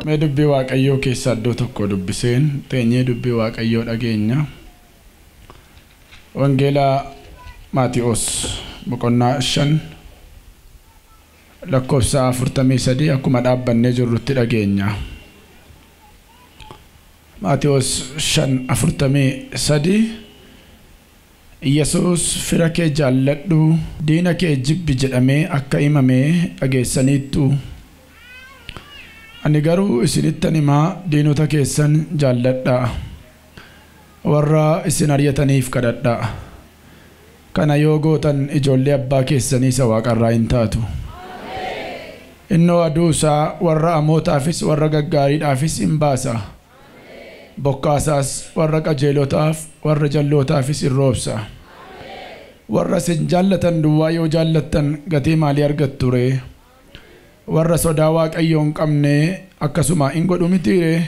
Mee dubbii Waaqayyoo keessaa iddoo tokko dubbiseen teenyee dubbii Waaqayyoo dhageenya. Wangeela Maatiyoos boqonnaa 5 lakkoofsa 43 akkuma dhaabbannee jirrutti dhageenya. Maatiyoos 5:43 Yesuus fira kee jaalladhu diina kee jibbi jedhamee akka himamee dhageessaniittu. Ani garuu isinittan himaa diinota keessan jaalladhaa warra isin ari'ataniif kadhadhaa. Kana yoo gootan ijoollee abbaa keessanii isa waaqarraa hin taatu. Innoo aduu isaa warra amootaafis warra gaggaariidhaafis hin baasa. Bokkaasaas warra qajeelotaaf warra jallootaafis hin roobsa. Warra isin jaallatan duwwaa yoo jaallattan gatii maalii argattu ree? Warra sodaa Waaqayyoo hin qabne akkasuma hin godhu mitiiree?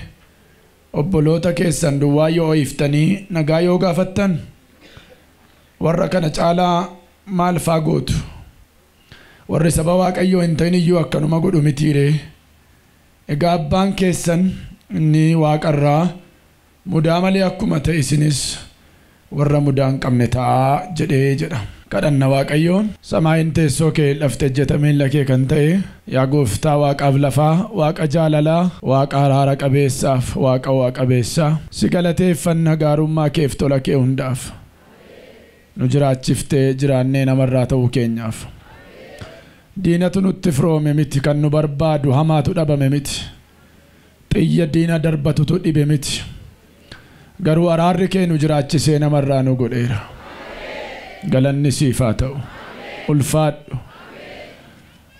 Obboloota keessan duwwaa yoo iftanii nagaa yoo gaafattan warra kana caalaa maal faa gootu? Warri saba Waaqayyoo hin ta'in iyyuu akkanuma godhu mitiiree? Egaa abbaan keessan inni waaqarraa mudaa malee akkuma ta'e isinis warra mudaa hin qabne ta'aa jedhee jedha. Kadhanna Waaqayyoon samaayin teessoo kee lafte ejjetameen lakee kan ta'e yaa gooftaa waaqaaf lafaa waaqa jaalalaa waaqa araara qabeessaaf waaqa qabeessaa si galateeffanna gaarummaa keef tola kee hundaaf nu jiraachiftee jiraannee namarraa ta'uu keenyaaf diinatu nutti firoome miti kan nu barbaadu hamaatu dhabame miti xiyya diina darbatutu dhibe miti garuu araarri kee nu jiraachisee namarraa nu godheera. Galanni siif haa ta'u. Ulfaadhu.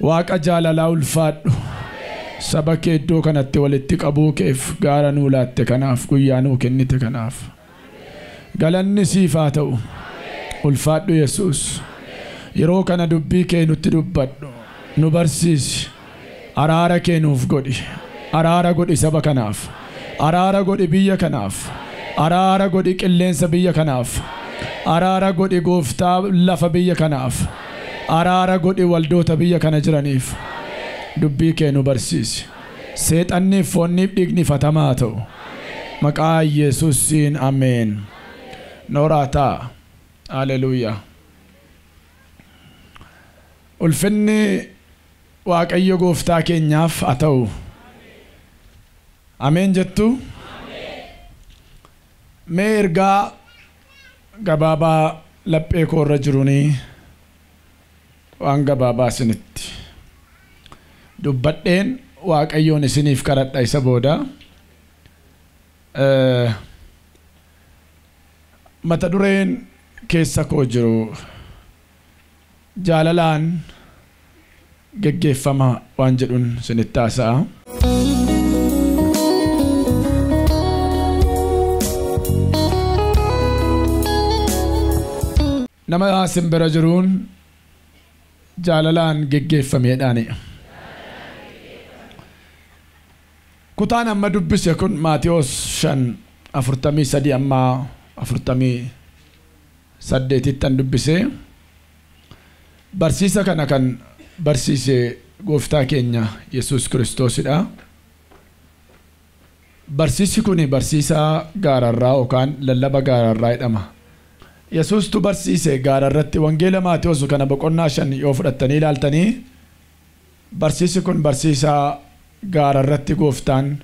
Waaqa jaalalaa ulfaadhu. Saba kee iddoo kanatti walitti qabuu keef gaara nuu laatte kanaaf guyyaa nuu kennite kanaaf. Galanni siif haa ta'u. Ulfaadhu Yesuus. Yeroo kana dubbii kee nutti dubbadhu. Nu barsiisi. Araara kee nuuf godhi. Araara godhi saba kanaaf. Araara godhi biyya kanaaf. Araara godhi qilleensa biyya kanaaf. Araara godhi gooftaa lafa biyya kanaaf. Araara godhi waldoota biyya kana jiraniif. Dubbii kee nu barsiisi. Seexanniif foonniif dhiigni fatamaa ta'u. Maqaa Yesuusiin ameen. Nooraa ta'a. Haleluuyaa. Ulfinni Waaqayyo gooftaa keenyaaf haa ta'u. Ameen jettu. Mee ergaa gabaabaa laphee koorra jirunii waan gabaabaa isinitti dubbadheen Waaqayyoon isiniif kadhadha isa booda mata dureen keessa koo jiru jaalalaan geggeeffama waan jedhuun isinitti haasa'a. Nama simbira jiruun jaalalaan geggeeffameedhaani. Kutaan amma dubbise kun Maatiyoos 5:43 amma 48 dubbise. Barsiisa kana kan barsiise gooftaa keenya Yesuus Kiristoosidha. Barsiisi kun barsiisa gaararraa yookaan lallaba gaararraa jedhama. Yesuus tu barsiise gaararratti wangeela Maatiyoos kana boqonnaa 5 yoo fudhattanii ilaaltanii barsiisi kun barsiisa gaararratti gooftaan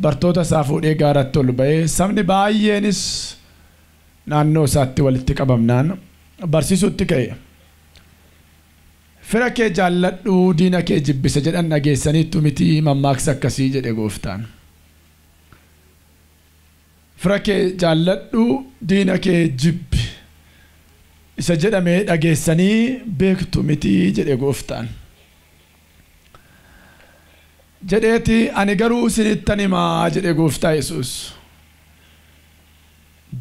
bartoota isaa fuudhee gaaratti ol ba'ee sabni baay'eenis naannoo isaatti walitti qabamnaan barsiisutti ka'e. Fira kee jaalladhu diina kee jibbisa jedhan dhageessaniittu miti mammaaksa akkasii jedhe gooftaan. Fira kee jaalladhu diina kee jibbi isa jedhamee dhageessanii beektu miti jedhe gooftaan. Jedheeti ani garuu isinittan himaa jedhe gooftaa Yesuus.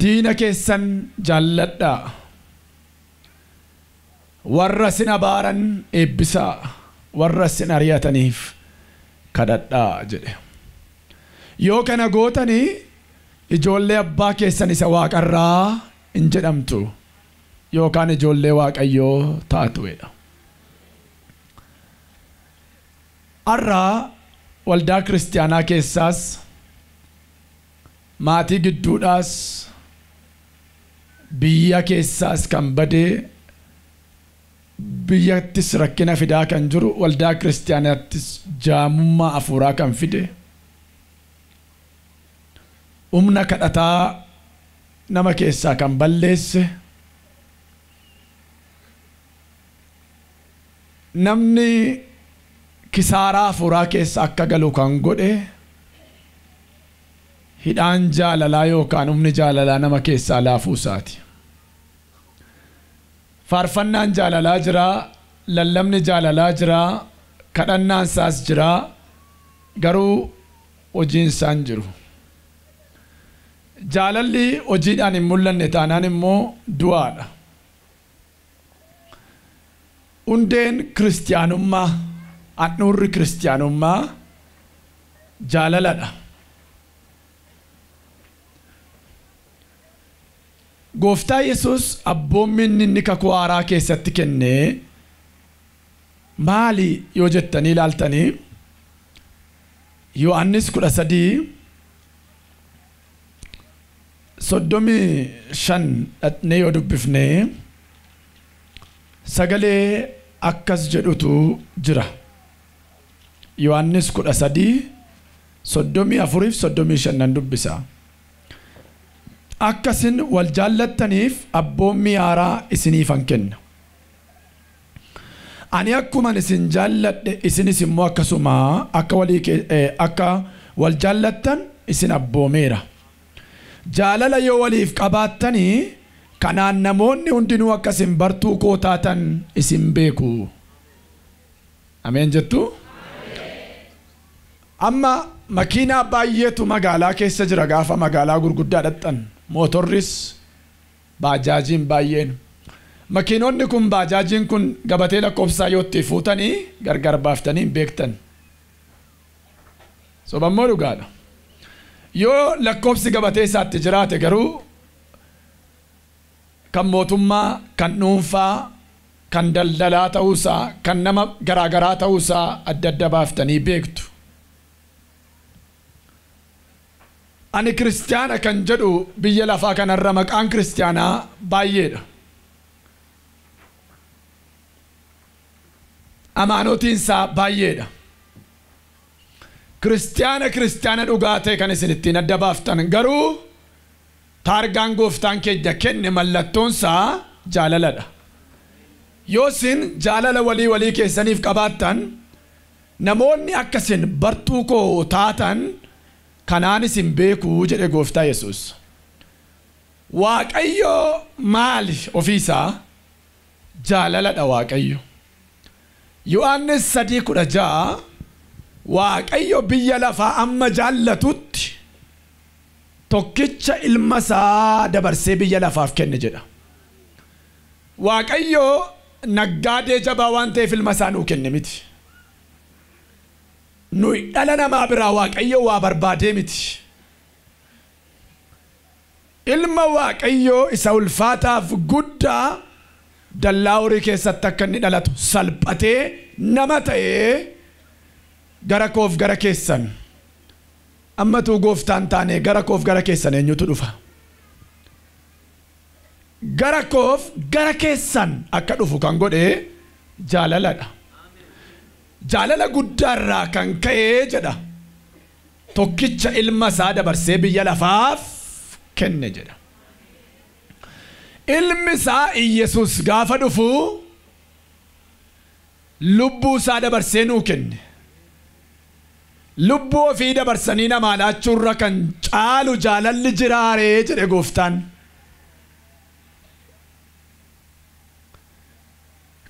Diina keessan jaalladhaa. warra sin abaaran eebbisaa warra sin ari'ataniif kadhadhaa jedhe. Yoo kana gootanii ijoollee abbaa keessan isa waaqarraa hin jedhamtu yookaan ijoollee waaqayyoo taatuudha. Har'aa waldaa kiristaanaa keessaas maatii gidduudhaas biyya keessaas kan badee biyyattis rakkina fidaa kan jiru waldaa kiristaanaattis jaamummaa hafuuraa kan fide humna kadhataa nama keessaa kan balleesse namni kisaaraa hafuuraa keessa akka galu kan godhe hidhaan jaalalaa yookaan humni jaalalaa nama keessaa laafuu isaati. Faarfannaan jaalalaa jira, lallabni jaalalaa jira, kadhannaan isaas jira, garuu hojiin isaan jiru. Jaalalli hojiidhaan hin mul'anne taanaan immoo du'aadha. Hundeen kiristaanummaa, handhuurri kiristaanummaa jaalaladha. Gooftaa Yesuus abboommi inni kakuu haaraa keessatti kenne maali yoo jettanii ilaaltanii Yohannis 13:35 dhaqnee yoo dubbifne sagalee akkas jedhutu jira. Yohannis 13:34-35 nan dubbisa. Akkasin wal jaallattaniif abboommi haaraa isiniifan kenna. Ani akkuma isin jaalladhe isinis immoo akkasuma akka wal jaallattan isin abboomeera. Jaalala yoo waliif qabaattanii kanaan namoonni hundinuu akka isin bartuu koo taatan isin beeku. Ameen jettu? Amma makiinaa baay'eetu magaalaa keessa jira gaafa magaalaa gurguddaa dhaqxan. Mootorris baajaajiin baay'een. Makiinonni kun baajaajiin kun gabatee lakkoofsaa yoo itti fuutanii gargar baaftanii beektan. Sobammoo dhugaadha. Yoo lakkoofsi gabatee isaatti jiraate garuu kan mootummaa, kan dhuunfaa, kan daldalaa ta'uusaa, kan nama garaagaraa ta'uusaa adda adda baaftanii beektu. Ani kiristaana kan jedhu biyya lafaa kanarra maqaan kiristaanaa baay'eedha. Amaanotiinsaa baay'eedha. Kiristaana dhugaa ta'e kan isin ittiin adda baaftan garuu taargaan gooftaan keenya kenne mallattoonsaa jaalaladha. Yoo isin jaalala walii keessaniif qabaattan namoonni akka isin bartuu koo taatan kanaan isin beeku jedhe gooftaa Yesuus. Waaqayyo maali ofiisaa? Jaalaladha Waaqayyo. Yohannis 3:16 Waaqayyo biyya lafaa amma jaallatutti tokkicha ilma isaa dabarsee biyya lafaaf kenne jedha. Waaqayyo naggaadee jabaa waan ta'eef ilma isaa nuu kenne miti. Nuyi dhala namaa biraa Waaqayyo waa barbaadee miti. Ilma Waaqayyo isa ulfaataaf guddaa dallaa horii keessatti akka inni dhalatu salphatee nama ta'ee gara koof gara keessan ammatuu gooftaan taane gara koof gara keessan eenyutu dhufa? Gara koof gara keessan akka dhufu kan godhe jaalaladha. Jaalala guddaarraa kan ka'ee jedha tokkicha ilma isaa dabarsee biyya lafaaf kenne jedha. Ilmi isaa Iyesuus gaafa dhufu lubbuu isaa dabarsee nuu kenne. Lubbuu ofii dabarsanii namaa laachuurra kan caalu jaalalli jiraaree jedhe gooftaan.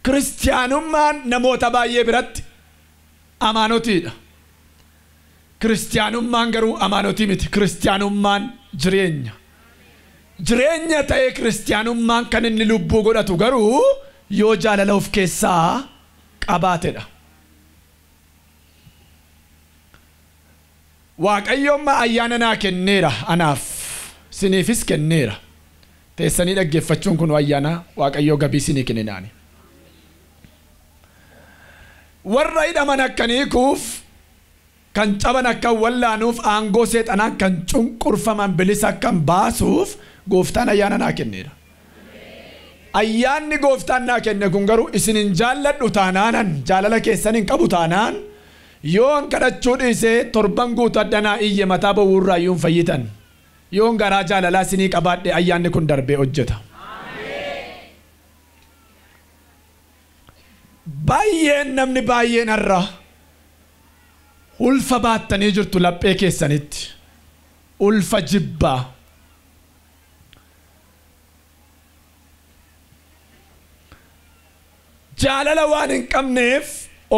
Kiristaanummaan namoota baay'ee biratti amaanotiidha. Kiristaanummaan garuu amaanotii miti. Kiristaanummaan jireenya. Jireenya ta'ee kiristaanummaan kan inni lubbuu godhatu garuu yoo jaalala of keessaa qabaatedha. Waaqayyoon ayyaana naa kenneera anaaf siniifis kenneera. Teessanii dhaggeeffachuun kun ayyaana Waaqayyoo gabii sinii kennaani. Warra hidhaman akkaniikuuf kan caban akka wallaanuuf aangoo seexanaa kan cunqurfaman bilisa kan baasuuf gooftaan ayyaana naa kenneera. Ayyaanni gooftaan naa kenne kun garuu isin hin jaalladhu taanaanan jaalala keessan hin qabu taanaan yoon kadhachuu dhiisee torban guutuu addanaa iyye mataa ba'uurraa iyyuu hin fayyitan. Yoon garaa jaalalaa sinii qabaadhe ayyaanni kun darbee hojjeta. Baay'een namni baay'een har'a ulfa baattanii jirtu laphee keessanitti. Ulfa jibbaa. Jaalala waan hin qabneef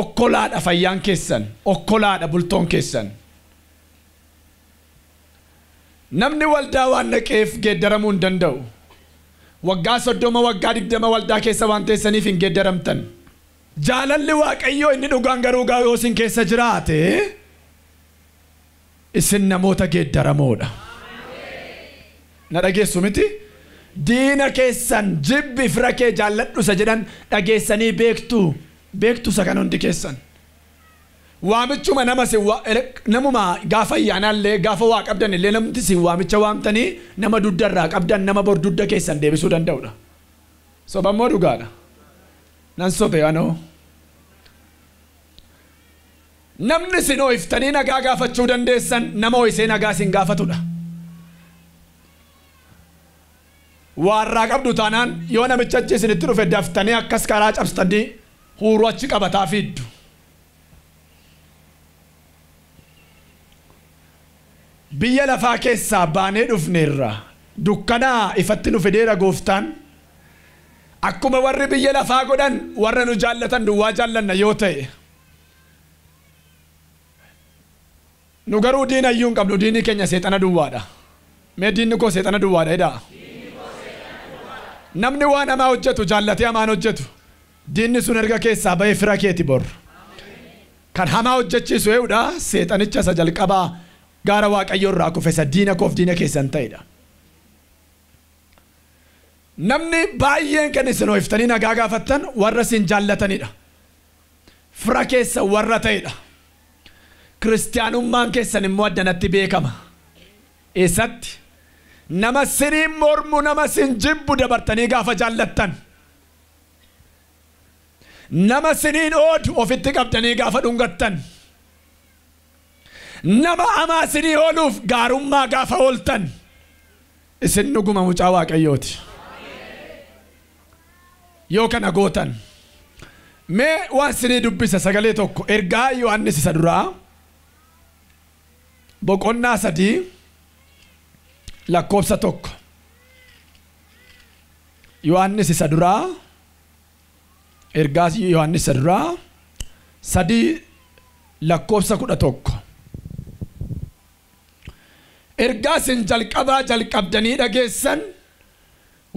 okkolaadha fayyaan keessan, okkolaadha bultoon keessan. Namni waldaa waan naqeef geeddaramuu hin danda'u. Waggaa 30 waggaa 20 waldaa keessa waan teessaniif hin geeddaramtan. Jaalalli Waaqayyoo inni dhugaan garuu yoo isin keessa jiraate isin namoota geeddaramoodha. Na dhageessu miti? Diina keessan jibbi fira kee jaalladhu isa jedhan dhageessanii beektu isa kan hundi keessan. Waamichuma namuma gaafa ayyaanaallee gaafa waa qabdan illee namti si waamicha waamtanii nama duddarraa qabdan nama bor dudda keessan deebisuu danda'udha. Sobammoo dhugaadha. Nan sobe anoo. Namni isin ho'iftanii nagaa gaafachuu dandeessan nama ho'isee nagaa isin gaafatudha. Waarraa qabdu taanaan yoo namicha achi isinitti dhufe daftanii akkas karaa cabsitanii huuruu achi qabataa fiiddu. Biyya lafaa keessaa baanee dhufneerra dukkanaa ifatti nu fideera gooftaan. Akkuma warri biyya lafaa godhan warra nu jaallatan duwwaa jaallanna yoo ta'e. Nu garuu diina iyyuu hin qabnu diinni keenya seexana duwwaadha. Mee diinni koo seexana duwwaadha jedhaa. Namni waan hamaa hojjetu jaallatee hamaan hojjetu. Diinni sun erga keessaa ba'ee fira keeti bor. Kan hamaa hojjechiisu ee'uudha seexanicha isa jalqabaa gaara Waaqayyoo irraa kufe isa diina koof diina keessan ta'edha. Namni baay'een kan isin ho'iftanii nagaa gaafattan warra isin jaallatanidha. Fira keessa warra ta'edha. Kiristaanummaan keessan immoo addanatti beekama. Eessatti? Nama siniin mormu nama sin jibbu dabartanii gaafa jaallattan. Nama siniin oodu ofitti qabdanii gaafa dhungattan. Nama hamaa sinii ooluuf gaarummaa gaafa ooltan. Isin dhuguma mucaa Waaqayyooti. Yoo kana gootan. Mee waan sinii dubbisa sagalee tokko ergaa Yohaannis isa duraa. Boqonnaa 3 lakkoofsa 1. Yohaannis isa duraa. Ergaa Yohaannis isa duraa 3 lakkoofsa 11. Ergaa sin jalqabaa jalqabdanii dhageessan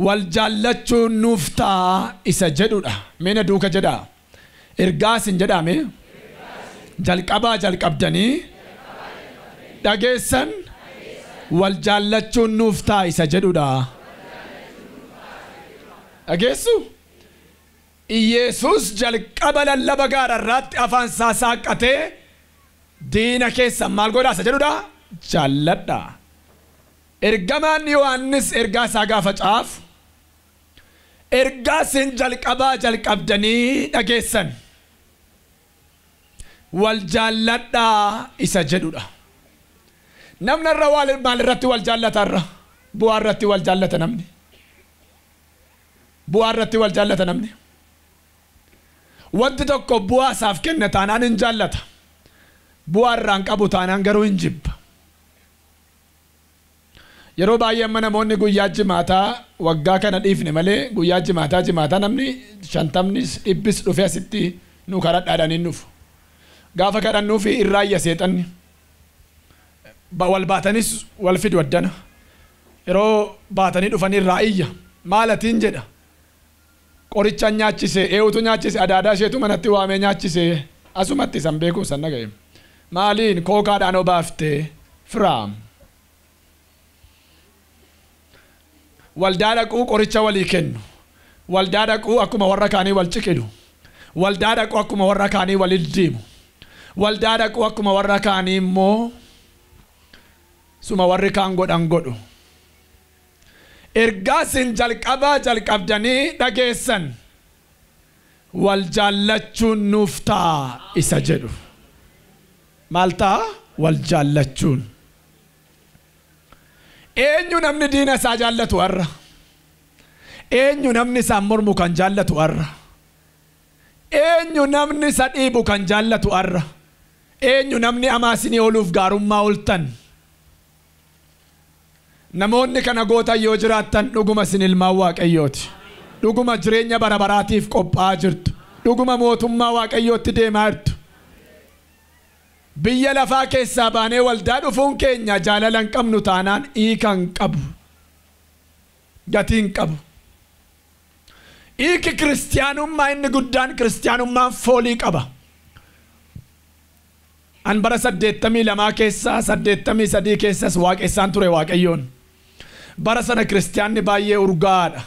wal jaallachuun nuuf ta'a isa jedhudha. Meena duuka jedhaa. Ergaa sin jedhame jalqabaa jalqabdanii dhageessan wal jaallachuun nuuf ta'a isa jedhudha. Dhageessu? Yesus jalqaba lallaba gaara irratti afaan isaa saaqatee diina keessan maal godhaa isa jedhudha? Jaalladha. Ergamaan Yohaannis ergaa isaa gaafa caafu ergaa sin jalqabaa jalqabdanii dhageessan wal jaalladha isa jedhudha. Namni irra maal irratti wal jaallata irra? Bu'aa irratti wal jaallata namni. Bu'aa irratti wal jaallata namni. Wanti tokko bu'aa isaaf kenna taanaan hin jaallata. Bu'aa irraan qabu taanaan garuu hin jibba. Yeroo baay'ee amma namoonni guyyaa jimaataa waggaa kana dhiifne malee guyyaa jimaataa namni 50 dhibbis dhufee asitti nu kadhadhaadhaan hin dhufu. Gaafa kadhannuufi irraayya seexanni. Wal baatanis wal fidu addana. Yeroo baatanii dhufanii irraa iyya maalatiin jedha. qoricha nyaachise eewutu nyaachise adaadaa isheetu manatti waamee nyaachise asumatti san beekuu san dhagaye maaliin kookaadhaan obaaftee firaam waldaa dhaquu qoricha walii kennu waldaa dhaquu akkuma warra kaanii wal ciqilu waldaa dhaquu akkuma warra kaanii wal ildiimu waldaa dhaquu akkuma warra kaanii immoo suma warri kaan godhan godhu ergaa sin jalqabdanii dhageessan wal jaallachuun nuuf ta'a isa jedhu maal ta'a wal jaallachuun eenyu namni diina isaa jaallatu har'a eenyu namni isaan mormu kan jaallatu har'a eenyu namni isa dhiibu kan jaallatu har'a eenyu namni amaasinii ooluuf gaarummaa ooltan namoonni kana gootan yoo jiraattan dhuguma sin ilmaan waaqayyooti dhuguma jireenya bara baraatiif qophaa'aa jirtu dhuguma mootummaa waaqayyootti deemaa jirtu biyya lafaa keessaa baanee waldaa dhufuun keenya jaalala hin qabnu taanaan hiika hin qabu gatii hin qabu hiiki kiristiyaanummaa inni guddaan kiristiyaanummaan foolii qaba an bara 82 keessaa 83 keessas waaqessaan ture waaqayyoon bara sana kiristiyaanni baay'ee urgaadha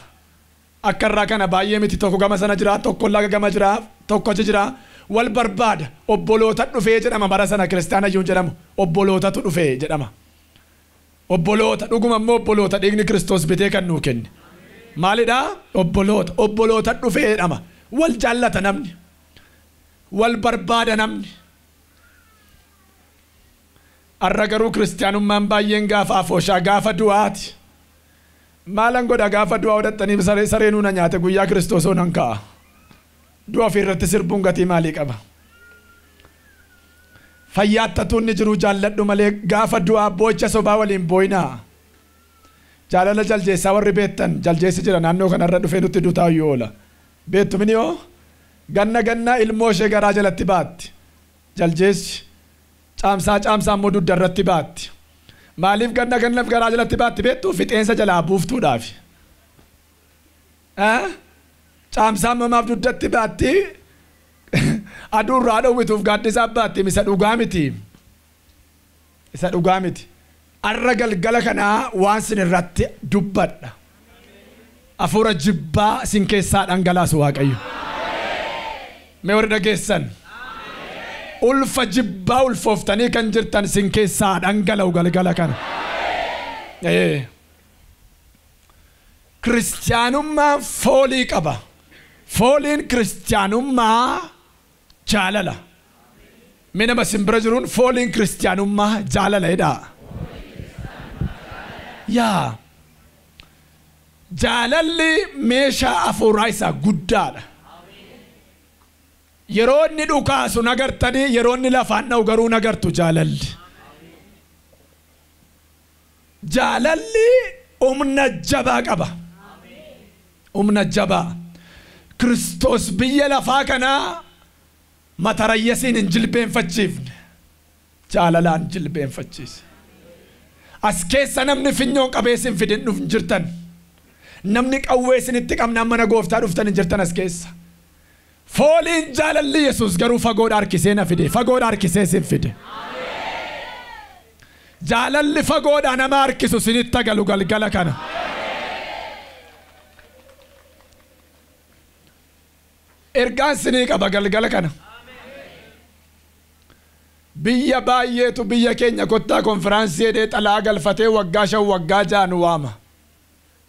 akka irraa kana baay'ee miti tokko gama sana jira tokko laga gama jira tokko jira wal barbaada obboloota dhufee jedhama bara sana kiristiyaana iyyuu jedhamu obbolootatu dhufee jedhama obboloota dhuguma immoo obboloota dhiigni Kiristoos bitee kan nuu kenne maalidha obboloota dhufee jedhama wal jaallata namni wal barbaada namni arra garuu kiristiyaanummaan baay'een gaafa afooshaa gaafa du'aati maalan godha gaafa du'aa odhattaniif sareenuu na nyaate guyyaa Kiristoosoo nan ka'a du'a ofirratti sirbuun gatii maalii qaba fayyaattatuun ni jiru jaalladhu malee gaafa du'aa boocha sobaa waliin booyinaa jaalala jaljeessaa warri beettan jaljeessi jira naannoo kanarra dhufee nutti dutaayyuu oola beettu miniyoo ganna ilmoo ishee garaa jalatti baatti jaljeessi caamsaa immoo dudda irratti baatti maaliif ganna garaa jalatti baatti beettuu fixeensa jalaa buuftuudhaaf caamsaa mamaaf duddatti baatti aduurraa dhowwituuf gaaddisaa baatti isa dhugaa miti arra galgala kanaa waan sin irratti dubbadha afuura jibbaa sin keessaa dhangalaasu waaqayyo mee warri dhageessan ulfa jibbaa ulfooftanii kan jirtan sin keessaa dhangala'u galgala kana kiristiyaanummaa foolii qaba fooliin kiristiyaanummaa jaalala mina basimbira jiruun fooliin kiristiyaanummaa jaalala jedhaa yaa jaalalli meeshaa afuuraa isaa guddaadha yeroo inni dhukaasu nagartanii yeroo inni lafaan dha'u garuu nagartu jaalalli humna jabaa qaba humna jabaa Kiristoos biyya lafaa kanaa matarayyasiin hin jilbeenfachiifne jaalalaan jilbeenfachiise as keessa namni finyoon qabeessin fidin dhuf jirtan namni qawwee isinitti qabnaan mana gooftaa dhuftan hin jirtan as keessa fooliin jaalalli Yesuus garuu fagoodha harkisee na fide fagoodha harkisee sin fide jaalalli fagoodha nama harkisu sinitti agalu galgala kana ergaan sinii qaba galgala kana biyya baay'eetu biyya keenya kottaa konfiraansii jedhee xalaa galfatee waggaa 5 waggaa 6 waama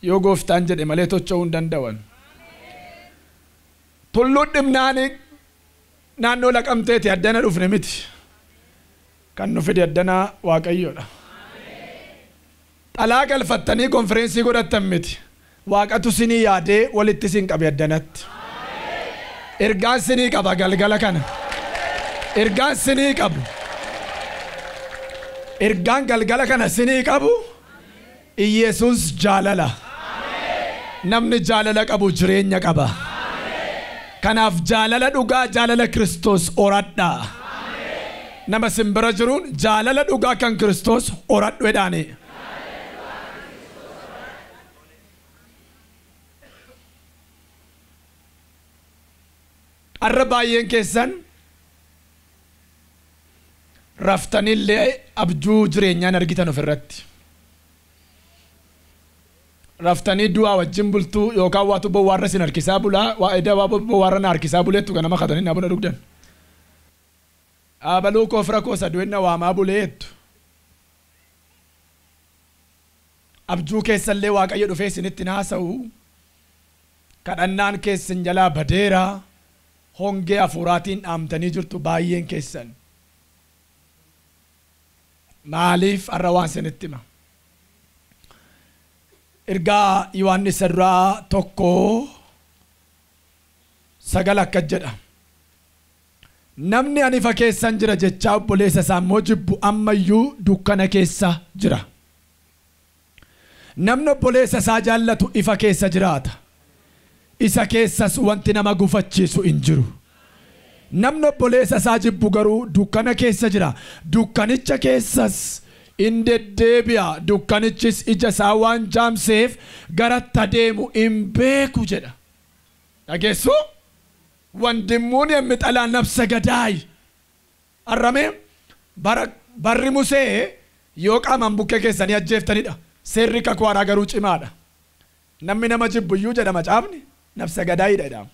yoo gooftaan jedhe malee tocha'uu hin danda'an tulluu dhimnaani naannoo laqamteeti addana dhufne miti kan nu fide addana waaqayyoodha xalaa galfattanii konfiraansii godhattan miti waaqatu sinii yaadee walitti sin qabe addanatti ergaan sinii qaba galgala kana ergaan sinii qabu ergaan galgala kana sinii qabu Yesuus jaalala namni jaalala qabu jireenya qaba kanaaf jaalala dhugaa jaalala Kiristoos oradhaa nama simbira jiruun jaalala dhugaa kan Kiristoos oradhu jedhaani Arrabaayeen keessan raftanillee abjuu jireenyaan argitan ofirratti. Raftanii du'aa wajjin bultuu yookaan waatu bowwaarra sin harkisaa bulaa waa edaa waa bowwaarra na harkisaa buleettu ganama katanii na buna dhugdan. Abaluu koo fira koo saduwenna waamaa buleettu. Abjuu keessallee waaqayyo dhufee isinitti haasa'u. Kadhannaan keessan jalaa badeera. Hongee hafuuraatiin dhaamtanii jirtu baay'een keessan. Maaliif har'a waan isinitti hima? Ergaa Yohaannis irraa tokko 9 akka jedha. Namni ani ifa keessan jira jechaa obboleessa isaa immoo jibbu ammayyuu dukkana keessa jira. Namni obboleessa isaa jaallatu ifa keessa jiraata. Isa keessas wanti nama gufachiisu hin jiru. Namni obboleessa isaa jibbu garuu dukkana keessa jira. Dukkanicha keessas in deddeebi'a. Dukkanichis ija isaa waan jaamseef garatti adeemu hin beeku jedha. Dhageessu? Wandimmuun yemmi xalaan nafsa gadaay. Arrame barri Musee yoo qaamaan bukkee keessanii ajjeeftanidha. Seerri kakuu garuu cimaadha. Namni nama jibbuyyuu jedha macaafni nafsa gadaayidha jedhama.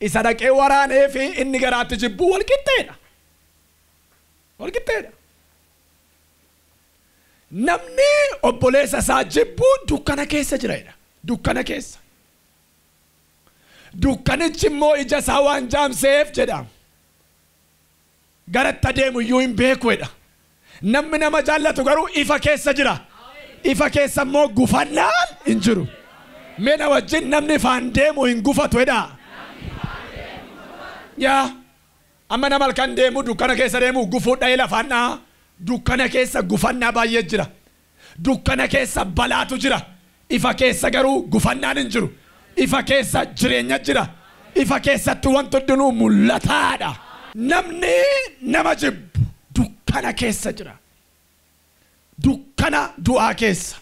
Isa dhaqee waraanee fi inni garaatti jibbu walqixxeedha. Walqixxeedha. Namni obboleessa isaa jibbu dukkana keessa jiraadha. Dukkana keessa. Dukkanichi immoo ija isaa waan jaamseef jedha. Garatti adeemu iyyuu hin beekuudha. Namni nama jaallatu garuu ifa keessa jira. Ifa keessa immoo gufannaan hin jiru. Meena wajjin namni ifaan deemu hin gufatuudha. Yaa amma nama halkan deemu dukkana keessa deemu gufuudha lafaannaa. Dukkana keessa gufannaa baay'ee jira. Dukkana keessa balaatu jira. Ifa keessa garuu gufannaan hin jiru. Ifa keessa jireenya jira. Ifa keessatti wanti hundinuu mul'ataadha. Namni nama jibbu dukkana keessa jira. Dukkana du'aa keessa.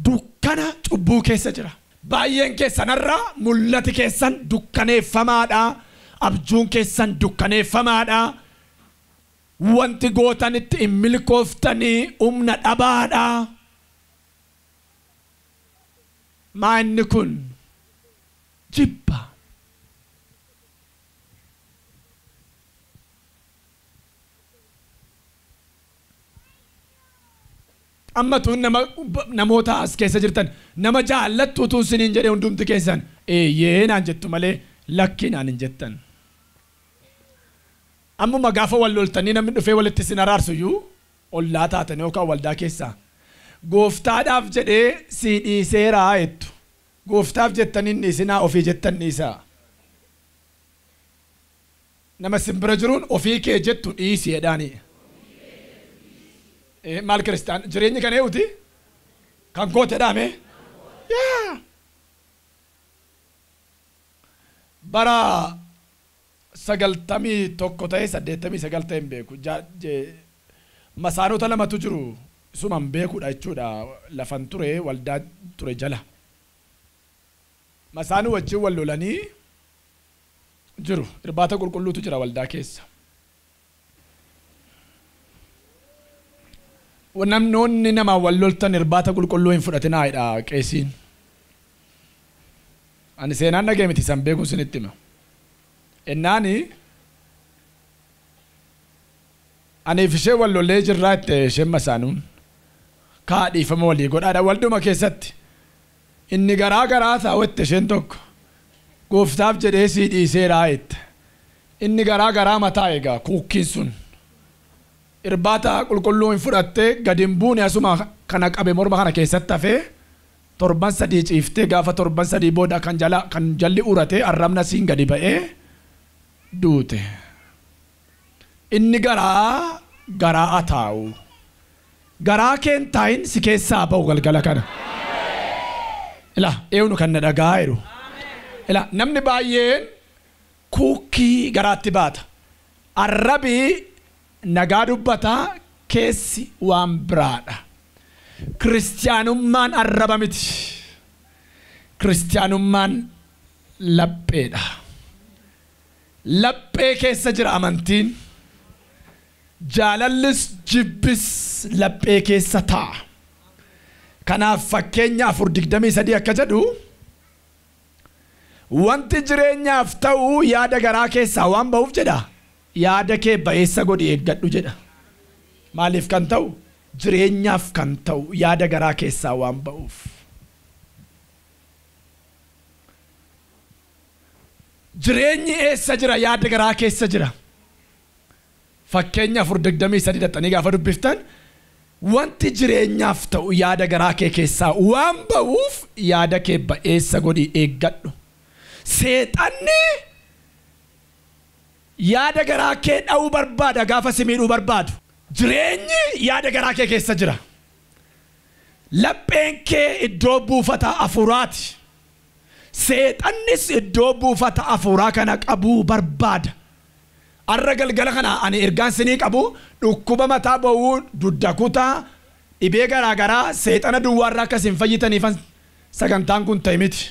Dukkana cubbuu keessa jira. Baay'een keessanarraa mul'ati keessan dukkaneeffamaadha. Abjuun keessan dukkaneeffamaadha. Wanti gootanitti hin milkooftanii humna dhabaadha. Maa inni kun jibba. Amma tuun namoota as keessa jirtan nama jaallattu utuu isiniin jedhee hundumti keessan eeyyee naan jettu malee lakkii naan hin jettan. Ammuma gaafa wal loltanii namni dhufee walitti isin araarsuyyuu ollaa taatan yookaan waldaa keessaa gooftaadhaaf jedhee si dhiiseeraa jettu. Gooftaaf jettanii dhiisinaa ofii jettan dhiisaa. Nama simbira jiruun ofii kee jettu dhiisii jedhaanii. Maal kiristaan jireenyi kan eeguuti? Kan goote dhaame? Yaa! Bara 91 ta'ee 89 ta'een beeku. Masaanota lamatu jiru. Suman beekuudha jechuudha. Lafan ture waldaa ture jala. Masaanuu wajjin wal lolanii jiru. Irbaata qulqulluutu jira waldaa keessa. Namnoonni nama wal loltan irbaata qulqulluu hin fudhatinaayidha qeesiin. Ani seenaan dhagee miti san beekuun sinitti hima. Ennaani aniif ishee wal lollee jirraa itti isheen masaanuun kaadhiifama walii godhaadha walduma keessatti. Inni garaa taa'utti isheen tokko gooftaaf jedhee sii dhiiseeraa jette. Inni garaa mataa egaa kuukkiin sun. Irbaata qulqulluu hin fudhattee gadi hin buune asuma kana qabe morma kana keessatti hafee torban 3 ciiftee gaafa torban 3 booda kan jalli uratee arrabna siin gadi ba'ee duute. Inni garaa taa'u. Garaa keen taayin si keessaa ba'u galgala kana. Ila eewnu kan na dhagaa jiru. Ila namni baay'een kuukkii garaatti baata. Arrabii nagaa dubbataa keessi waan biraadha. Kiristiyaanummaan arraba miti. Kiristiyaanummaan lapheedha. laphee keessa jira amantiin jaalallis jibbis laphee keessa taa'a. Kanaaf fakkeenya 4:23 akka jedhu wanti jireenyaaf ta'u yaada garaa keessaa waan ba'uuf jedha. Yaada kee ba'eessa godhi eeggadhu jedha. Maaliif kan ta'u? Jireenyaaf kan ta'u yaada garaa keessaa waan ba'uuf. Jireenyi eessa jira? Yaada garaa keessa jira. Fakkeenya 4:23 dhaxanii gaafa dubbiftan wanti jireenyaaf ta'u yaada garaa kee keessaa waan ba'uuf yaada kee ba'eessa godhi eeggadhu. Seexanni yaada garaa kee dha'uu barbaada gaafa si miidhuu barbaadu. Jireenyi yaada garaa kee keessa jira. Lapheen kee iddoo buufata hafuuraati. Seexannis iddoo buufata hafuuraa kana qabuu barbaada. Arra galgala kana ani ergaan sinii qabu dhukkuba mataa ba'uu dudda kutaa dhibee garaa garaa seexana duwwaarraa akka isin fayyitaniifan sagantaan kun ta'e miti.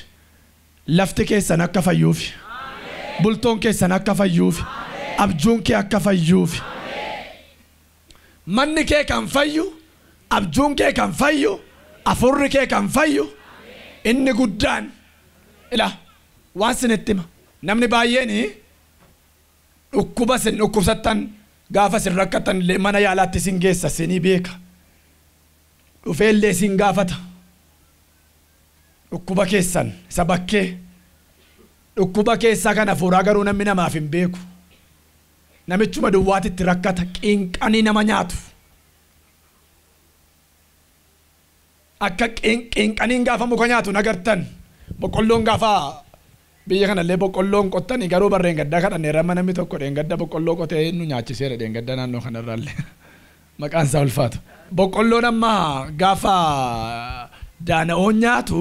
Lafti keessan akka fayyuufi. Bultoon keessan akka fayyuufi. Abjuun kee akka fayyuufi. Manni kee kan fayyu, abjuun kee kan fayyu, afurri kee kan fayyu. Inni guddaan ila waan sinitti hima. Namni baay'een dhukkuba sin dhukkubsattan gaafa sin rakkatan mana yaalaatti sin geessa sinii beeka. Dhufeellee sin gaafata. Dhukkuba keessan isa bakkee. Dhukkuba keessaa kana hafuuraa garuu namni namaaf hin beeku. Namichuma duwwaatitti rakkata qinqanii nama nyaatu. Akka qinqaniin gaafa muka nyaatu nagartan. Boqqolloon gaafa biyya kanallee boqqolloon qottanii garuu barreen gaddaa kadhannee ramma namni tokko dheengadda boqqolloo qotee nu nyaachiseera dheengadda naannoo kanarraallee. Maqaan isaa ulfaatu. Boqqolloon amma gaafa daana'oon nyaatu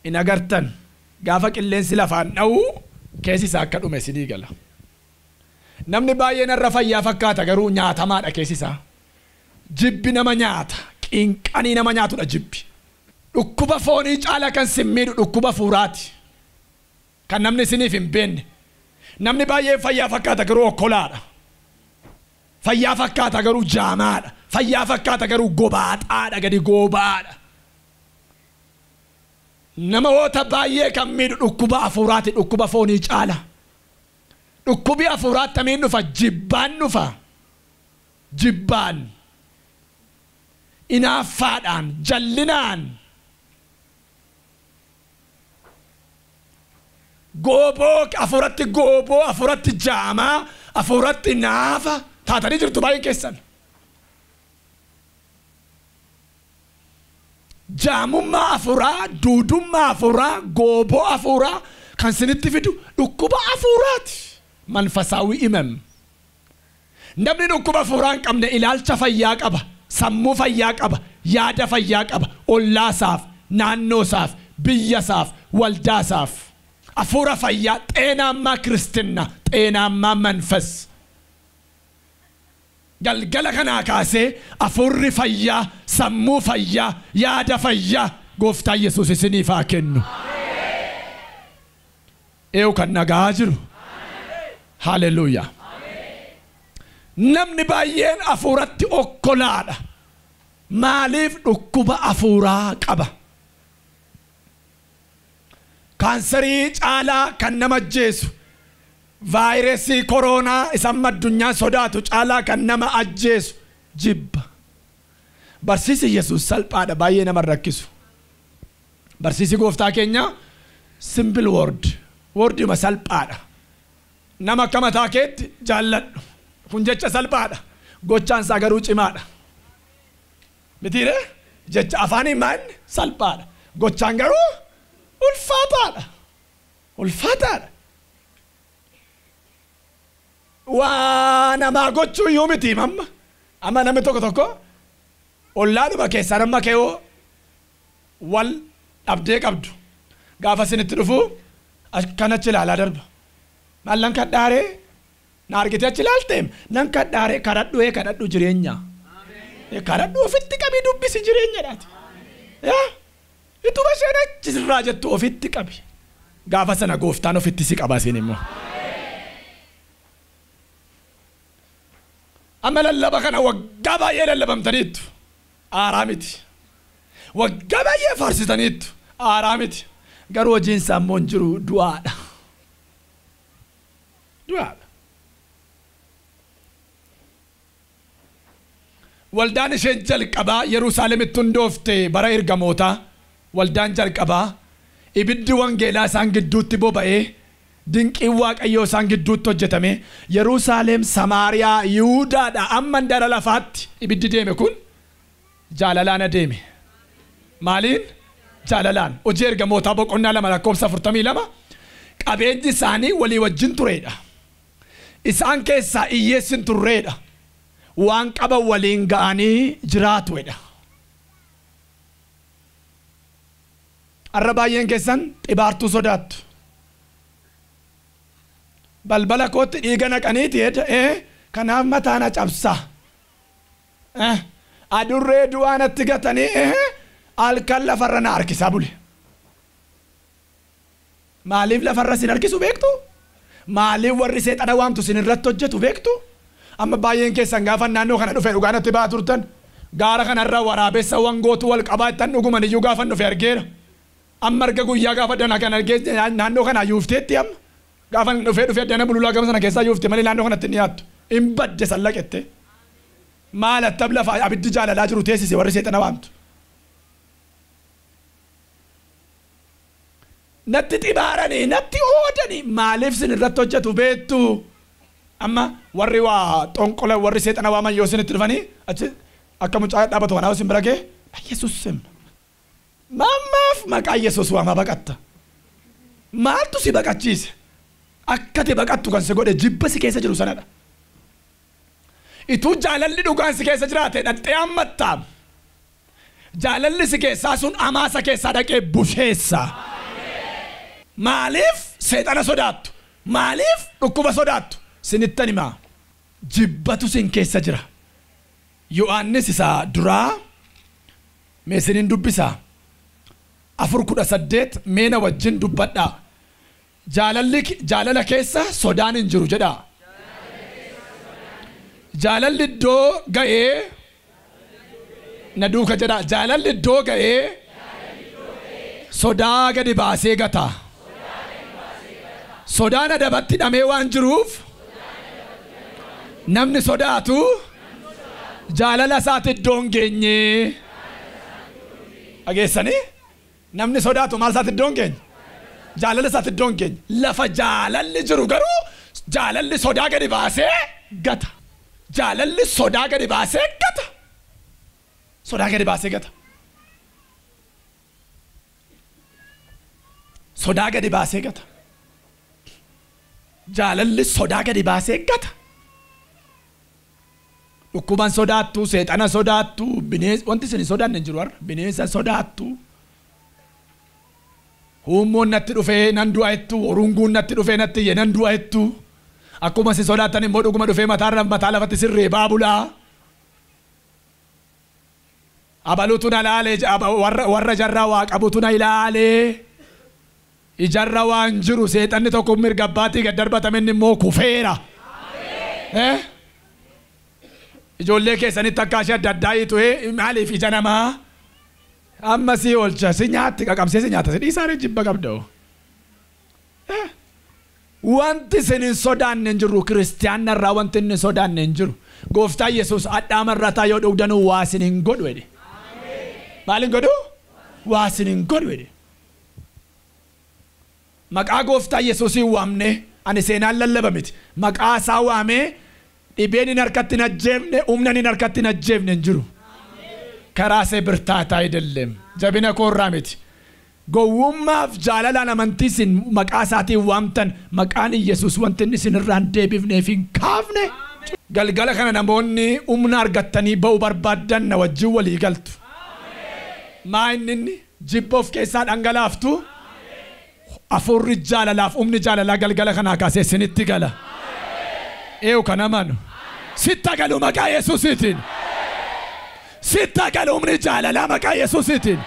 in agartan. Gaafa qilleensi lafaan dha'u keessi isaa akka dhume sidii gala. Namni baay'een irra fayyaa fakkaata garuu nyaatamaadha keessi isaa. Jibbi nama nyaata. Qinqanii nama nyaatudha jibbi. Dhukkuba foonii caala kan simmiidhu dhukkuba hafuuraati. Kan namni isiniif hin beenne. Namni baay'een fayyaa fakkaata garuu okkolaadha. Fayyaa fakkaata garuu jaamaadha. Fayyaa fakkaata garuu gobaaxaadha gadi goobaadha. Namoota baay'ee kan miidhu dhukkuba hafuuraati dhukkuba foonii caala. Dhukkubi hafuuraatti tamiin dhufa jibbaan dhufa. Jibbaan. Inaaffaadhaan jallinaan. Gooboo hafuuratti gooboo hafuuratti jaamaa hafuuratti naafa taatanii jirtu baay'een keessan. Jaamummaa hafuuraa, duudummaa hafuuraa, gooboo hafuuraa kan sinitti fidu dhukkuba hafuuraati. Manfasaawii imam. Namni dhukkuba hafuuraa hin qabne ilaalcha fayyaa qaba, sammuu fayyaa qaba, yaada fayyaa qaba, ollaasaaf, naannoosaaf, biyyasaaf, waldaasaaf. Hafuura fayyaa, xeenaammaa kiristinna, xeenaammaa manfas. Galgala kanaa kaasee hafuurri fayyaa, sammuu fayyaa, yaada fayyaa gooftaa Yesuus isiniif haa kennu. Eewu kan nagaa jiru. Hallelujah. Namni baay'een hafuuratti okkolaadha. Maaliif dhukkuba hafuuraa qaba? Kaansarii caalaa kan nama ajjeesu. Vaayirasii koronaa isaan addunyaa sodaatu caalaa kan nama ajjeesu jibba. Barsiisi Yesuus salphaadha baay'ee nama rakkisu. Barsiisi gooftaa keenya simple word. Wordima salphaadha. Nama akka mataa keetti jaalladhu. Kun jecha salphaadha. Gochaan isaa garuu cimaadha. Mitiire jecha afaanii maan salphaadha. Gochaan garuu ulfaataadha. Ulfaataadha. Waa namaa gochuu iyyuu miti mamma. Amma namni tokko ollaadhuma keessaa nama keewoo wal dhabdee qabdu. Gaafa isinitti dhufu akkanachi ilaalaa darba. Maal nan kadhaaree na argitee achi ilaalteem nan kadhaaree kadhadhu jireenya. Kadhadhu ofitti qabii dubbisi jireenyadhaati. Ituma isheen achirraa jettu ofitti qabi. Gaafa sana gooftaan ofitti si qaba isin immoo. amma lallaba kana waggaa baay'ee lallabamtaniittu aaraa miti waggaa baay'ee faarsitaniittu aaraa miti garuu hojiin isaa immoo hin jiru du'aadha. Waldaan isheen jalqabaa Yerusaalemitti hundoofte bara ergamootaa waldaan jalqabaa ibiddi wangeelaa isaan gidduutti boba'ee dinqiin waaqayyoo isaan gidduutti hojjetame Yerusaalem Samaariyaa Yihuudaadha amma dara lafaatti ibiddi deeme kun jaalalaan adeeme. Maaliin? Jaalalaan. Hojii ergamootaa boqonnaa 2:42 qabeenyi isaanii walii wajjin tureedha. Isaan keessaa hiyyeessin turreedha. Waan qaban waliin ga'anii jiraatuudha. Har'a baay'een keessan xibaartuu sodaattu. Balbala kootti dhiiga naqaniiti kanaaf mataana cabsaa. Adurree du'aa natti gatanii halkan lafarra na harkisaa bule. Maaliif lafarra sin harkisu beektu? Maaliif warri seexana waamtu sin irratti hojjetu beektu? Amma baay'een keessan gaafa naannoo kana dhufe dhugaa natti ba'aa turtan gaara kanarra waraabessa wangootu wal qabaa ittan dhuguman iyyuu gaafa dhufe argeera. Amma arga guyyaa gaafa dana kan argee naannoo kana yuufteetti amma gaafa dhufee dana bululaa gama sana keessaa yuufte malee naannoo kanatti ni yaattu hin badde sallaqette. Maal attab lafa abiddi jaalalaa jiru teessise warri seexana waamtu. Natti xibaaranii natti oodanii maaliif sin irratti hojjetu beektu? Amma warri waa xonqola warri seexana waaman yoo isinitti dhufanii achi akka mucaa dhaabatu kanaa isin bira ga'e Yesuus sim mammaaf maqaa Yesuus waamaa baqatta. Maaltu si baqachiise? Akkati baqattu kan si godhe jibba si keessa jiru sanadha. Ituu jaalalli dhugaan si keessa jiraate dhaqxee hammattaa. Jaalalli si keessaa sun amaasa keessaa dhaqee busheessa. Maaliif seexana sodaattu? Maaliif dhukkuba sodaattu? Sinittan himaa jibbatu sin keessa jira. Yohaannis isaa duraa mee sinin dubbisaa 4:18 meena wajjin dubbadhaa. Jaalala keessa sodaan hin jiru jedhaa. Jaalalli iddoo ga'ee na duuka jedhaa. Jaalalli iddoo ga'ee sodaa gadi baasee gata. Sodaan adabatti hidhamee waan jiruuf namni sodaatu jaalala isaatti iddoo hin geenye. Dhageessanii? Namni sodaatu maal isaatti iddoo hin geenye? Jaalala isaatti iddoo hin geenye. Lafa jaalalli jiru garuu jaalalli sodaa gadi baasee gata. Jaalalli sodaa gadi baasee gata. Sodaa gadi baasee gata. Sodaa gadi baasee gata. Jaalalli sodaa gadi baasee gata. Dhukkuban sodaattu, seexana sodaattu, wanti isin sodaanne hin jiru har'a. Bineensa sodaattu. Huummoon natti dhufee nan du'a jettu, urunguun natti dhufee natti iyye nan du'a jettu. Akkuma isin sodaattan immoo dhuguma dhufee mataa lafatti sirree baabulaa. Abaluutu na laalee warra jarraa waa qabutu na ilaalee. Ijarra waan jiru seexanni tokko mirga abbaatii gad darbatame inni immoo kufeera. Ijoollee keessanitti akka ishee adda addaa hiitu maaliif ija namaa amma si oolcha si nyaatti qaqabsee si nyaata si dhiisaa jibba qabda'u. Wanti isin hin sodaanne hin jiru kiristiyaanna irraa wanti inni sodaanne hin jiru. Gooftaan Yesuus adhaama irraa taa yoo dhugdanuu waa isin hin godhu jedhe. Maal hin godhu? Waa isin hin godhu jedhe. Maqaa gooftaa Yesuusiin waamne ani seenaan lallaba miti. Maqaa isaa waamee dhibeen hin harkatti hin ajjeefne humnan hin harkatti hin ajjeefne hin jiru. Karaa see birtaataa አይደለም jabina koorraa miti. Gowwummaaf jaalalaan amantii isin maqaa isaatiin waamtan maqaan Yesuus wanti inni isin irraa hin deebifneef hin kaafne. Galgala kana namoonni humna argattanii ba'uu barbaadan na wajjin walii galtu. Maa inni jibba of keessaa dhangalaaftu. Afurri jaalalaaf humni jaalalaa galgala kanaa kaasee isinitti gala. Eewu kana manu. Sitta galu maqaa Yesuusiitiin. Sitta galu humni jaalalaa maqaa Yesuusiitiin.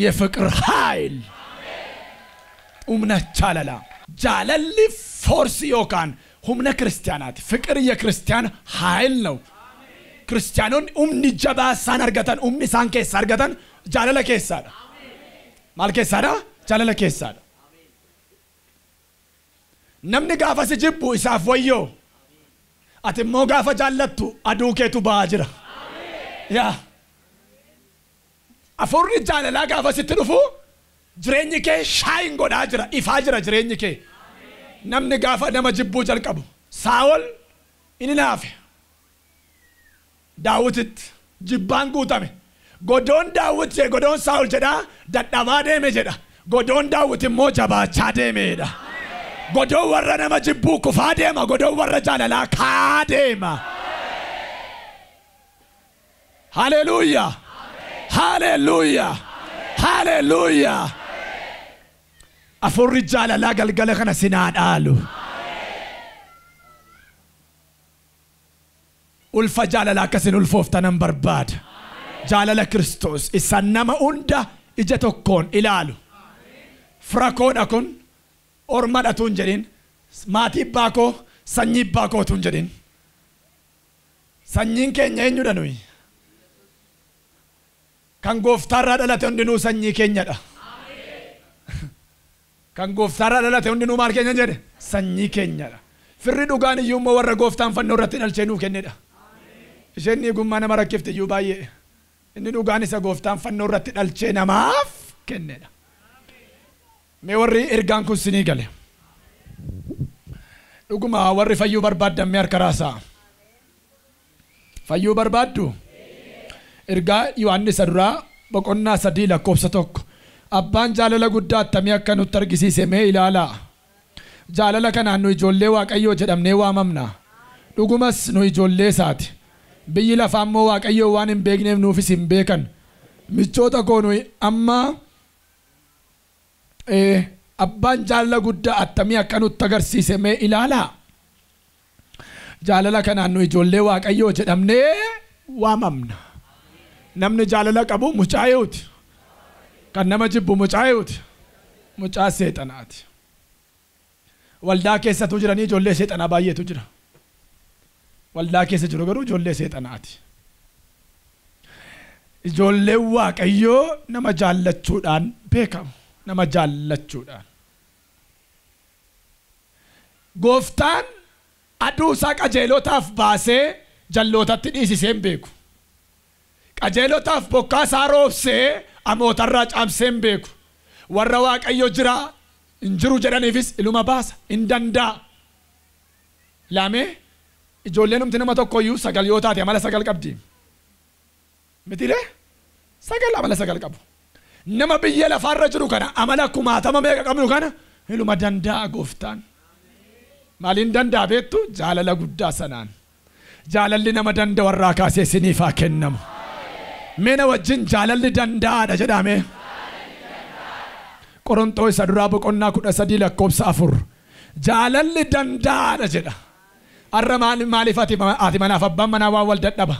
የፍቅር ኃይል humna jaalalaa. Jaalalli forsi yookaan humna kiristaanaati. Fiqir ya kiristiyaan haayil ነው. Kiristiyaanonni humni jabaa isaan argatan, humni isaan keessa argatan jaalala keessaadha. Maal keessaadha? Jaalala keessaadha. Namni gaafa si jibbu isaaf wayyoo. Ati immoo gaafa jaallattu aduu keetu ba'aa jira. Yaa. Afurri jaalalaa gaafa sitti dhufu jireenyi kee shaayin godhaa jira, ifaa jira jireenyi kee. Namni gaafa nama jibbuu jalqabu Saa'ol inni naafe. Daawititti jibbaan guutame. Godoon Daawit godoon Saa'ol jedhaa dadhabaa deeme jedha. Godoon Daawit immoo jabaachaa deemeedha. Godoon warra nama jibbuu kufaa deema, godoon warra jaalalaa kaa deema. Haleluuyaa. Haleluuyaa. Haleluuyaa. Afurri jaalalaa galgala kana sinaa dhaalu. Ulfa jaalalaa akkasin ulfooftanan barbaada. Jaalala Kiristoos isa nama hunda ija tokkoon ilaalu. Firakoodha kun ormadha tun jedhin, maatii baakoo sanyii baakoo tun jedhin. Sanyiin keenya eenyudha nuyi? Kan gooftaarraa dhalate hundinuu sanyii keenyadha. Kan gooftaarraa dhalate hundinuu maal keenya jedhe? Sanyii keenyadha. Firri dhugaan iyyuu immoo warra gooftaan fannoo irratti dhalchee nuu kennedha. Isheen eegummaa nama rakkifte iyyuu baay'ee. Inni dhugaan isa gooftaan fannoo irratti dhalchee namaaf kennedha. Mee warri ergaan kun sinii gale. Dhuguma warri fayyuu barbaaddan mee harka raasaa. Fayyuu barbaaddu? Ergaa Yohaannis duraa boqonnaa 3:1. Abbaan jaalala guddaa attamii akka nutti argisiise mee ilaalaa. Jaalala kanaan nu ijoollee Waaqayyoo jedhamnee waamamna. Dhugumas nu ijoollee isaati. Biyyi lafaa immoo Waaqayyoo waan hin beekneef nuufis hin beekan. Michoota koo nuyi amma abbaan jaalala guddaa attamii akka nutti agarsiise mee ilaalaa. Jaalala kanaan nu ijoollee Waaqayyoo jedhamnee waamamna. Namni jaalala qabu mucaayeeti. Kan nama jibbu mucaayeeti. Mucaa seexanaati. Waldaa keessatu jiranii ijoollee seexanaa baay'eetu jira. Waldaa keessa jiru garuu ijoollee seexanaati. Ijoollee Waaqayyoo nama jaallachuudhaan beekamu. Nama jaallachuudhaan. Gooftaan aduu isaa qajeelotaaf baasee jallootatti dhiisisee hin beeku. Qajeelotaaf bokkaa isaa roobsee amootarraa caamsee hin beeku. Warra Waaqayyo jira hin jiru jedhaniifis iluma baasa hin danda'a. Laamee ijoolleen humti nama tokkoyyuu sagal yoo taate amala sagal qabdi. Mitilee sagal amala sagal qabu. Nama biyya lafaarra jiru kana amala kumaatama meeqa qabnu kana iluma danda'a gooftaan. Maaliin danda'a beektu? Jaalala guddaa sanaan. Jaalalli nama danda'a warraa kaasee siniif haa kennamu. Meena wajjin jaalalli danda'aadha jedhame. Qorontoos duraa boqonnaa 13:4. Jaalalli danda'aadha jedha. Arra maaliif ati manaaf abbaan manaa waan wal dadhaba?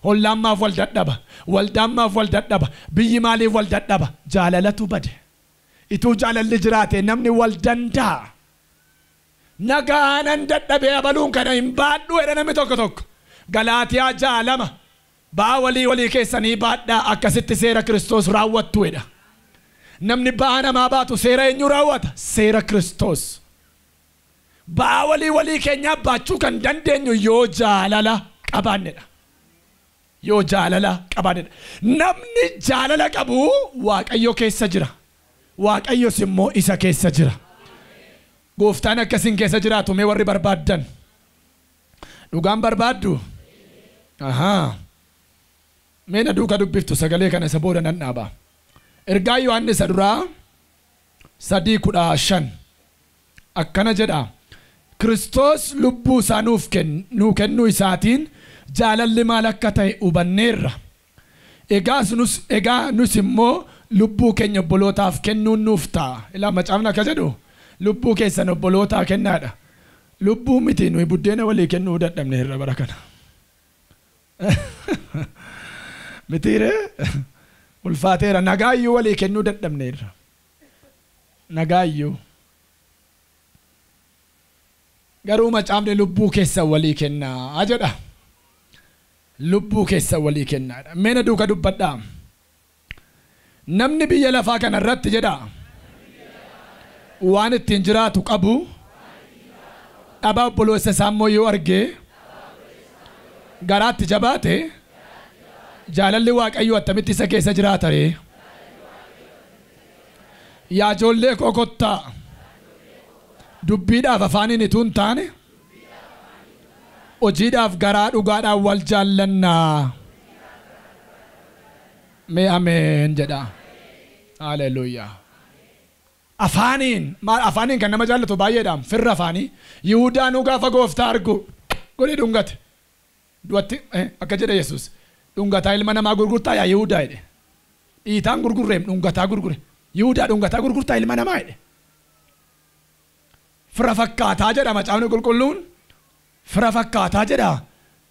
Hollaan maaf wal dadhaba? Waldaan maaf wal dadhaba? Biyyi maaliif wal dadhaba? Jaalalatu bade. Ituu jaalalli jiraate namni wal danda'a. Nagaanan dadhabee abaluun kana hin baadhu jedha namni tokko tokko. Galaatiyaa 6:2. Baa walii keessanii baadhaa akkasitti seera Kiristoos raawwattu jedha. Namni baa namaa baatu seera eenyu raawwata? Seera Kiristoos. Baa walii keenyaa baachuu kan dandeenyu yoo jaalala qabaannedha. Yoo jaalala qabaannedha. Namni jaalala qabu Waaqayyo keessa jira. Waaqayyos immoo isa keessa jira. Gooftaan akkasin keessa jiraatu mee warri barbaaddan. Dhugaan barbaaddu? Ahaa. Meena duuka dubbiftu sagalee kana isa booda nan dhaaba. Ergaa Yohaannis duraa 3:15 akkana jedha. Kiristoos lubbuu isaa nuu kennuu isaatiin jaalalli maal akka ta'e hubanneerra. Egaa nus immoo lubbuu keenya obbolootaaf kennuun nuuf ta'a. Ilaa macaafni akka jedhu lubbuu keessan obbolootaa kennaadha. Lubbuu miti nuyi buddeena walii kennuu dadhabneerra bara kana. Mitiire ulfaateera nagaayyuu walii kennuu dadhabneerra. Nagaayyuu. garuu macaafni lubbuu keessa walii kennaa jedha. Lubbuu keessa walii kennaadha. Meena duuka dubbadhaa. Namni biyya lafaa kana irratti jedha waan ittiin jiraatu qabu dhabaa obboloota isaa immoo yoo arge garaatti jabaate jaalalli Waaqayyoo attamitti isa keessa jiraata ree? Yaa ijoollee koo kottaa dubbiidhaaf afaaniin utuu hin taane hojiidhaaf garaa dhugaadhaan wal jaallannaa. Mee ameen jedha. Haleluuyaa. Afaaniin maal afaaniin kan nama jaallatu baay'eedhaan firra afaanii Yihuudaan gaafa gooftaa argu godhee dhungate du'atti akka jedhe Yesuus dhungataa ilma namaa gurgurtaa yaa Yihuudaa jedhe. Dhiitaan gurgurreem dhungataa gurgure Yihuudaa dhungataa gurgurtaa ilma namaa jedhe. Fira fakkaataa jedha macaafni qulqulluun. Fira fakkaataa jedha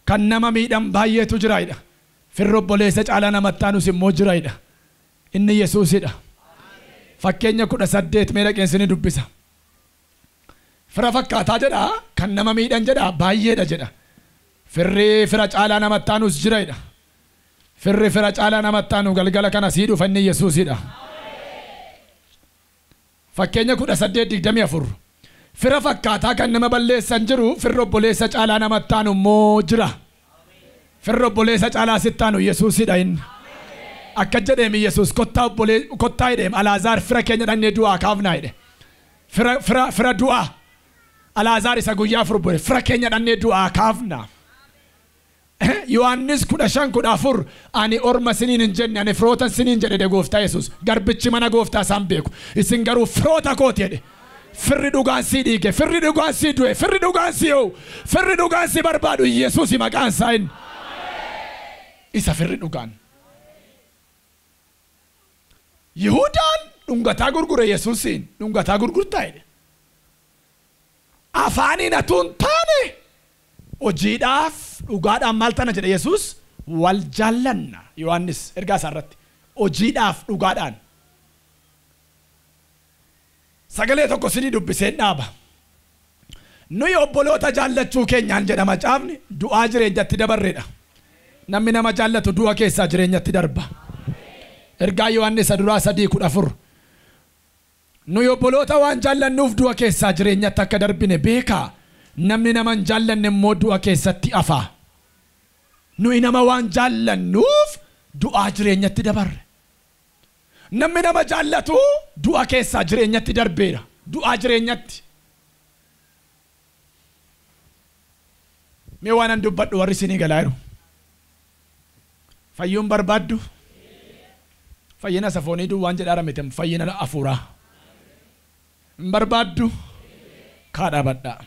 kan nama miidhan baay'eetu jira jedha. Firri obboleessa caalaa namatti aanus immoo jira jedha. Inni Yesuusidha. Fakkeenya 18 mee dhaqeensi ni dubbisa. Fira fakkaataa jedha kan nama miidhan jedha baay'eedha jedha. Firri fira caalaa namatti aanus jira jedha. Firri fira caalaa namatti aanu galgala kana sii dhufa inni Yesuusidha. Fakkeenya 18:24. Fira fakkaataa kan nama balleessan jiru firri obboleessa caalaa namatti aanu immoo jira. Firri obboleessa caalaa sitti aanu Yesuusidha inni. Akka jedheemi Yesuus kottaa jedheem Alaazaar fira keenya dhannee du'aa kaafnaa jedhe. Fira du'aa Alaazaar isa guyyaa afur bore fira keenya dhannee du'aa kaafnaa. Yohaannis 15:14 ani orma siniin hin jenne ani firoota siniin jedhe gooftaa Yesuus garbichi mana gooftaa isaan beeku isin garuu firoota kooti jedhe. Firri dhugaan sii dhiige firri dhugaan sii du'e firri dhugaan sii ho'u firri dhugaan sii barbaadu Yesuus maqaan isaa inni. Isa firri dhugaan. Yihudaan dhungataa gurgure Yesuusiin dhungataa gurgurtaa jedhe. Afaaniin atuun taane hojiidhaaf dhugaadhaan maal tana jedhe Yesuus wal jaallanna. Yohaannis ergaa isaa irratti hojiidhaaf dhugaadhaan. Sagalee tokko sinii dubbisee dhaaba. Nuyi obboloota jaallachuu keenyaan jedha macaafni du'aa jireenyatti dabarreedha. Namni nama jaallatu du'a keessaa jireenyatti darba. Ergaa Yohaannis duraa 3:14. Nuyi obboloota waan jaallannuuf du'a keessaa jireenyatti akka darbine beekaa. Namni nama hin jaallanne immoo du'a keessatti hafa. Nuyi nama waan jaallannuuf du'aa jireenyatti dabarre. Namni nama jaallatu du'a keessaa jireenyatti darbeera. Du'aa jireenyatti. Mee waan an dubbadhu warri isinii galaa jiru. Fayyuun barbaaddu. Fayyina safoonii duwwaan jedhaa ramite fayyina hafuuraa. Hin barbaaddu. Kaadhaa badhaa.